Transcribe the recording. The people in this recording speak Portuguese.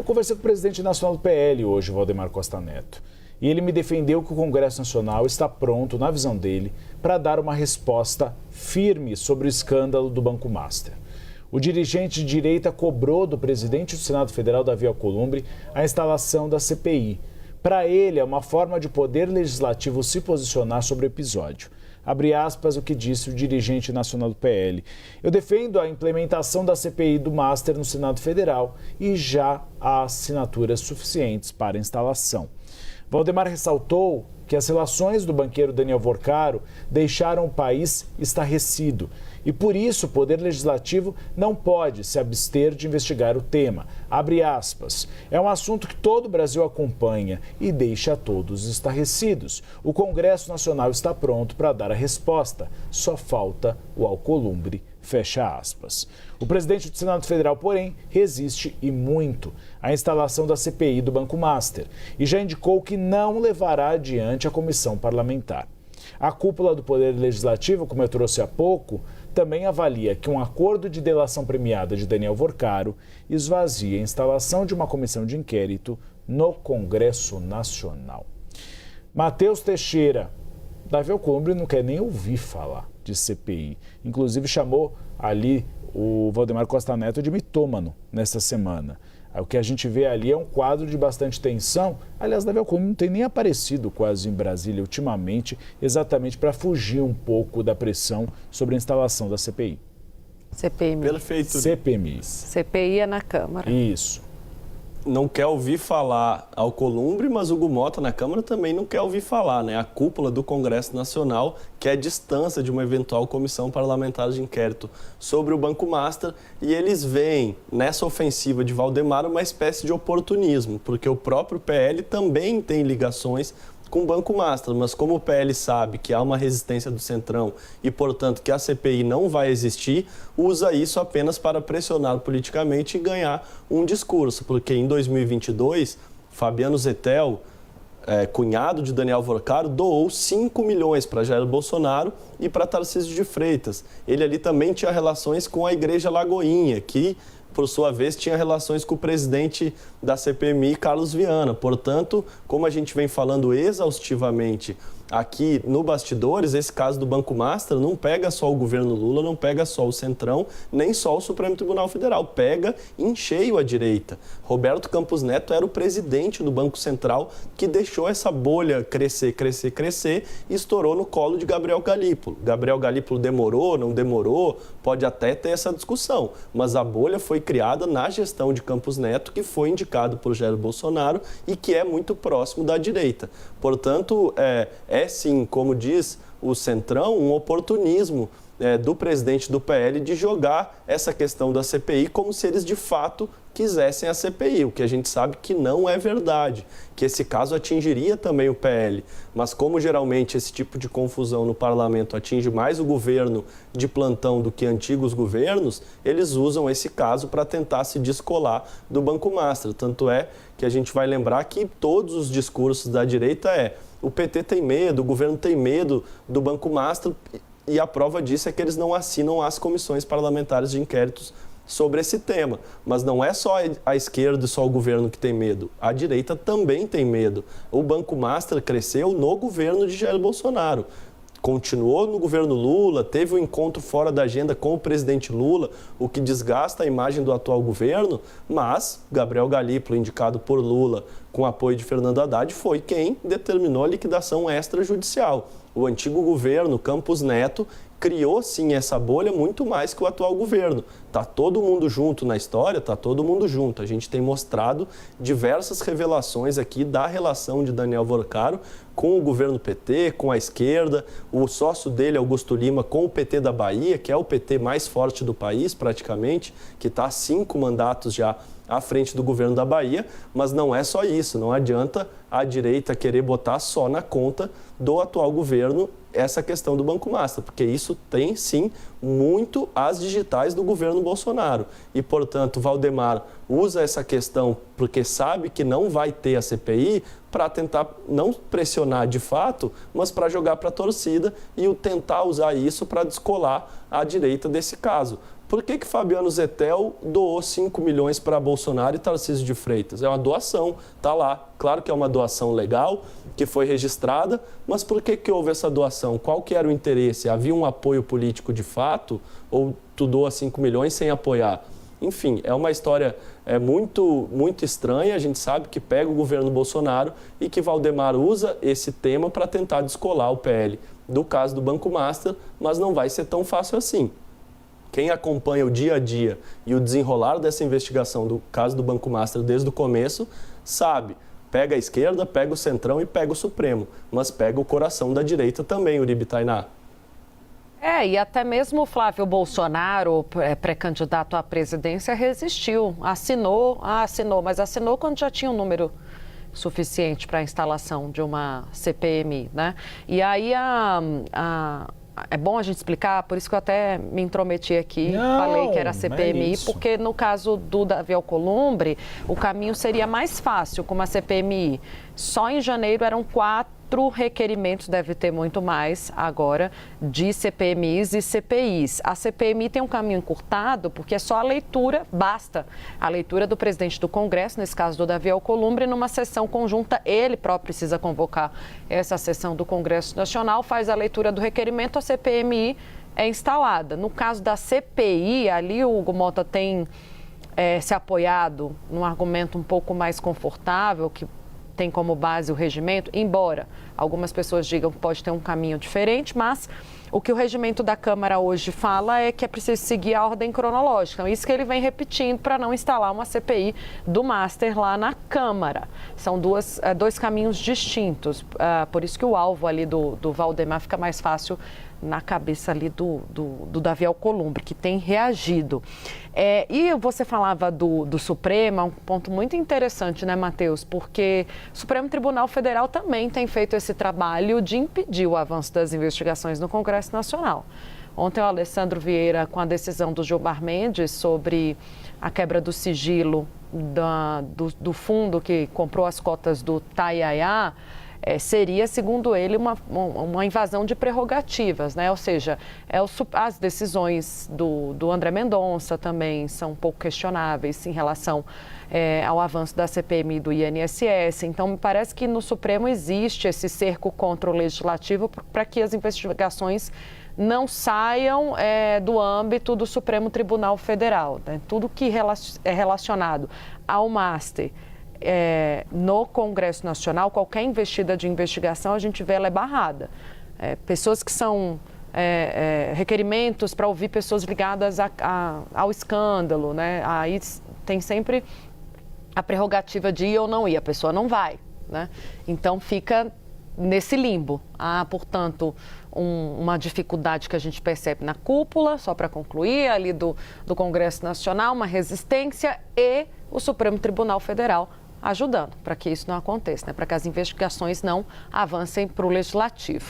conversei com o presidente nacional do PL hoje, Valdemar Costa Neto. E ele me defendeu que o Congresso Nacional está pronto, na visão dele, para dar uma resposta firme sobre o escândalo do Banco Master. O dirigente de direita cobrou do presidente do Senado Federal, Davi Alcolumbre, a instalação da CPI. Para ele, é uma forma de o Poder Legislativo se posicionar sobre o episódio. Abre aspas o que disse o dirigente nacional do PL. Eu defendo a implementação da CPI do Master no Senado Federal e já há assinaturas suficientes para a instalação. Valdemar ressaltou que as relações do banqueiro Daniel Vorcaro deixaram o país estarrecido e, por isso, o Poder Legislativo não pode se abster de investigar o tema. Abre aspas. É um assunto que todo o Brasil acompanha e deixa todos estarrecidos. O Congresso Nacional está pronto para dar a resposta. Só falta o Alcolumbre. Fecha aspas. O presidente do Senado Federal, porém, resiste e muito à instalação da CPI do Banco Master e já indicou que não levará adiante a comissão parlamentar. A cúpula do Poder Legislativo, como eu trouxe há pouco, também avalia que um acordo de delação premiada de Daniel Vorcaro esvazia a instalação de uma comissão de inquérito no Congresso Nacional. Matheus Teixeira. Davi Alcolumbre não quer nem ouvir falar de CPI. Inclusive chamou ali o Valdemar Costa Neto de mitômano nesta semana. O que a gente vê ali é um quadro de bastante tensão. Aliás, Davi Alcolumbre não tem nem aparecido quase em Brasília ultimamente, exatamente para fugir um pouco da pressão sobre a instalação da CPI. CPMI. Perfeito. CPMI. CPI é na Câmara. Isso. Não quer ouvir falar Alcolumbre, mas Hugo Mota na Câmara também não quer ouvir falar, né? A cúpula do Congresso Nacional quer distância de uma eventual comissão parlamentar de inquérito sobre o Banco Master e eles veem nessa ofensiva de Valdemar uma espécie de oportunismo, porque o próprio PL também tem ligações com o Banco Master, mas como o PL sabe que há uma resistência do Centrão e, portanto, que a CPI não vai existir, usa isso apenas para pressionar politicamente e ganhar um discurso, porque em 2022, Fabiano Zettel, cunhado de Daniel Vorcaro, doou 5 milhões para Jair Bolsonaro e para Tarcísio de Freitas. Ele ali também tinha relações com a Igreja Lagoinha, que por sua vez, tinha relações com o presidente da CPMI, Carlos Viana. Portanto, como a gente vem falando exaustivamente aqui no Bastidores, esse caso do Banco Master não pega só o governo Lula, não pega só o Centrão, nem só o Supremo Tribunal Federal, pega em cheio a direita. Roberto Campos Neto era o presidente do Banco Central que deixou essa bolha crescer e estourou no colo de Gabriel Galípolo. Gabriel Galípolo demorou, não demorou, pode até ter essa discussão, mas a bolha foi criada na gestão de Campos Neto, que foi indicado por Jair Bolsonaro e que é muito próximo da direita. Portanto, é sim, como diz o Centrão, um oportunismo do presidente do PL de jogar essa questão da CPI como se eles de fato quisessem a CPI, o que a gente sabe que não é verdade, que esse caso atingiria também o PL, mas como geralmente esse tipo de confusão no parlamento atinge mais o governo de plantão do que antigos governos, eles usam esse caso para tentar se descolar do Banco Master, tanto é que a gente vai lembrar que todos os discursos da direita o PT tem medo, o governo tem medo do Banco Master e a prova disso é que eles não assinam as comissões parlamentares de inquéritos sobre esse tema. Mas não é só a esquerda e só o governo que tem medo. A direita também tem medo. O Banco Master cresceu no governo de Jair Bolsonaro. Continuou no governo Lula, teve um encontro fora da agenda com o presidente Lula, o que desgasta a imagem do atual governo, mas Gabriel Galípolo, indicado por Lula com apoio de Fernando Haddad, foi quem determinou a liquidação extrajudicial. O antigo governo, Campos Neto, criou sim essa bolha muito mais que o atual governo. Está todo mundo junto na história, está todo mundo junto. A gente tem mostrado diversas revelações aqui da relação de Daniel Vorcaro com o governo PT, com a esquerda, o sócio dele, Augusto Lima, com o PT da Bahia, que é o PT mais forte do país praticamente, que está há 5 mandatos já à frente do governo da Bahia, mas não é só isso, não adianta a direita querer botar só na conta do atual governo essa questão do Banco Master, porque isso tem, sim, muito as digitais do governo Bolsonaro. E, portanto, Valdemar usa essa questão porque sabe que não vai ter a CPI para tentar não pressionar de fato, mas para jogar para a torcida e tentar usar isso para descolar a direita desse caso. Por que Fabiano Zettel doou 5 milhões para Bolsonaro e Tarcísio de Freitas? É uma doação, tá lá. Claro que é uma doação legal, que foi registrada, mas por que houve essa doação? Qual que era o interesse? Havia um apoio político de fato ou tu doa 5 milhões sem apoiar? Enfim, é uma história muito estranha. A gente sabe que pega o governo Bolsonaro e que Valdemar usa esse tema para tentar descolar o PL do caso do Banco Master, mas não vai ser tão fácil assim. Quem acompanha o dia a dia e o desenrolar dessa investigação do caso do Banco Master desde o começo, sabe, pega a esquerda, pega o centrão e pega o Supremo, mas pega o coração da direita também, Uribe Tainá. E até mesmo o Flávio Bolsonaro, pré-candidato à presidência, resistiu, assinou, mas assinou quando já tinha um número suficiente para a instalação de uma CPMI, né? E aí é bom a gente explicar, por isso que eu até me intrometi aqui, falei que era CPMI, porque no caso do Davi Alcolumbre, o caminho seria mais fácil com uma CPMI. Só em janeiro eram 4 requerimentos, deve ter muito mais agora, de CPMIs e CPIs. A CPMI tem um caminho encurtado porque é só a leitura, basta a leitura do presidente do Congresso, nesse caso do Davi Alcolumbre, numa sessão conjunta, ele próprio precisa convocar essa sessão do Congresso Nacional, faz a leitura do requerimento, a CPMI é instalada. No caso da CPI, ali o Hugo Mota tem se apoiado num argumento um pouco mais confortável, que tem como base o regimento, embora algumas pessoas digam que pode ter um caminho diferente, mas o que o regimento da Câmara hoje fala é que é preciso seguir a ordem cronológica. Então, isso que ele vem repetindo para não instalar uma CPI do Master lá na Câmara. São dois caminhos distintos, por isso que o alvo ali do Valdemar fica mais fácil na cabeça ali do Davi Alcolumbre, que tem reagido. E você falava do Supremo, é um ponto muito interessante, né, Matheus? Porque o Supremo Tribunal Federal também tem feito esse trabalho de impedir o avanço das investigações no Congresso Nacional. Ontem o Alessandro Vieira, com a decisão do Gilmar Mendes sobre a quebra do sigilo do fundo que comprou as cotas do Taiaiá, seria, segundo ele, uma invasão de prerrogativas, né? Ou seja, as decisões do André Mendonça também são um pouco questionáveis em relação ao avanço da CPMI e do INSS. Então, me parece que no Supremo existe esse cerco contra o Legislativo para que as investigações não saiam do âmbito do Supremo Tribunal Federal, né? Tudo que é relacionado ao Master no Congresso Nacional, qualquer investida de investigação, a gente vê ela é barrada. Pessoas que são requerimentos para ouvir pessoas ligadas ao escândalo, né? Aí tem sempre a prerrogativa de ir ou não ir, a pessoa não vai, né? Então fica nesse limbo. Há, portanto, uma dificuldade que a gente percebe na cúpula, só para concluir, ali do Congresso Nacional, uma resistência e o Supremo Tribunal Federal ajudando para que isso não aconteça, né? Para que as investigações não avancem para o Legislativo.